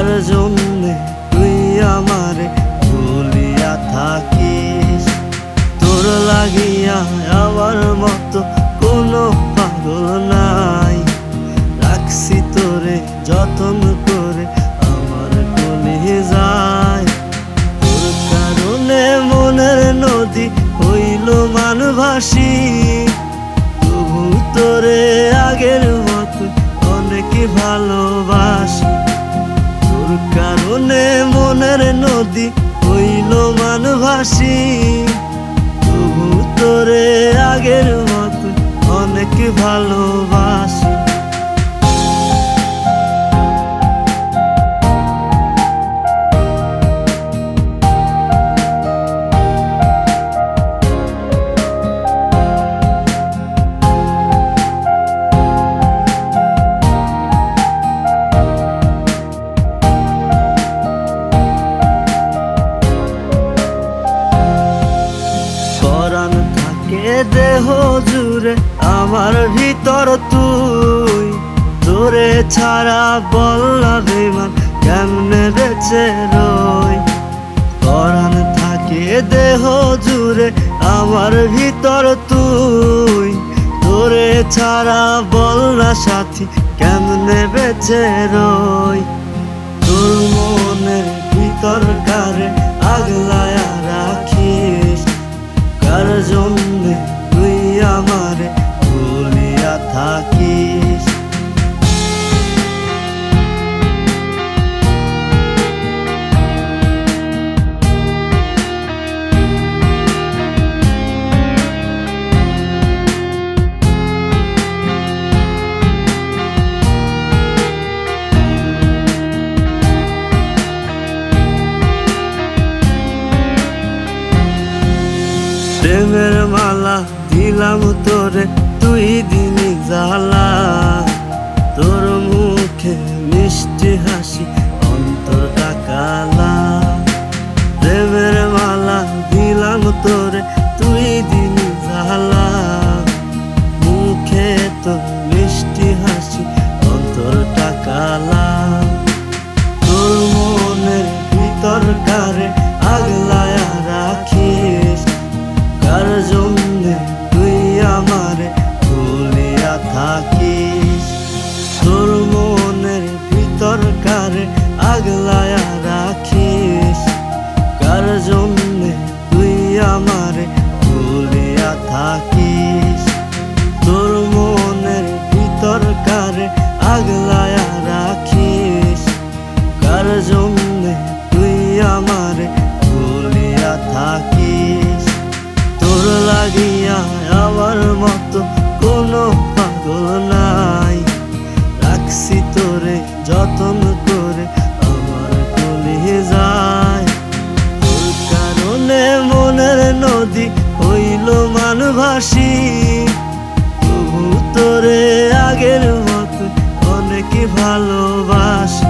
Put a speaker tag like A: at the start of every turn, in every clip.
A: কার জন্যে তুই আমারে ভুলিয়া থাকিস। তোর লাগিয়া আমার মতো কোনো পাগল নাই, রাখছি তোরে যতন করে আমার কলিজায়। তোর কারণে মনের নদী হইল মানভাসী, তবু তোরে আগের মতো অনেক ভালোবাসি। তোর কারণে মনের নদী হইল মানভাসী, তবু তোরে আগের মতো অনেক ভালোবাসি। পরাণ থাকে দেহ জুড়ে আমার ভিতর তুই, তোরে ছাড়া বললা বেমান কেমনে বেঁচে রই। পরাণ থাকে দেহ জুড়ে আমার ভিতর তুই, তোরে ছাড়া বললা সাথী কেমনে বেঁচে রই। তোর মনের ভিতর কারে আগলায়া রাখিস, কার জন্যে তুই আমারে ভুলিয়া থাকিস। প্রেমের মালা দিলাম তোরে তুই দিনি জ্বালা, তোর মুখে মিষ্টি হাসি অন্তরটা কালা। প্রেমের মালা দিলাম তোরে তুই দিনি জ্বালা, মুখে তোর মিষ্টি হাসি অন্তরটা কালা। তোর মনের ভিতর কারে আগলায়া রাখিস, কার জন্যে তুই আমারে ভুলিয়া থাকিস। তোর মনের ভিতর কারে আগলায়া রাখিস, কার জন্যে তুই আমারে ভুলিয়া থাকিস। তোর মনের ভিতর কারে আগলায়া রাখিস, কার জন্যে তুই আমারে ভুলিয়া থাকিস। তোর লাগিয়া আমার মতো কোনো পাগল নাই, রাখছি তোরে যতন করে আমার কলিজায়। তোর কারণে মনের নদী হইল মানভাসী, তবু তোরে আগের মতো অনেক ভালোবাসি।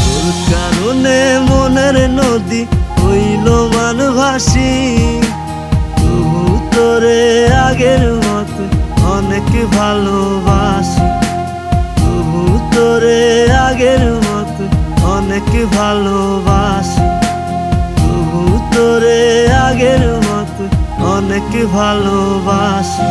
A: তোর কারণে মনের নদী হইল মানভাসী, তবু তোরে আগের মতো অনেক ভালোবাসি। তবু তোরে আগের মতো অনেক ভালোবাসি। তবু তোরে আগের মতো অনেক ভালোবাসি।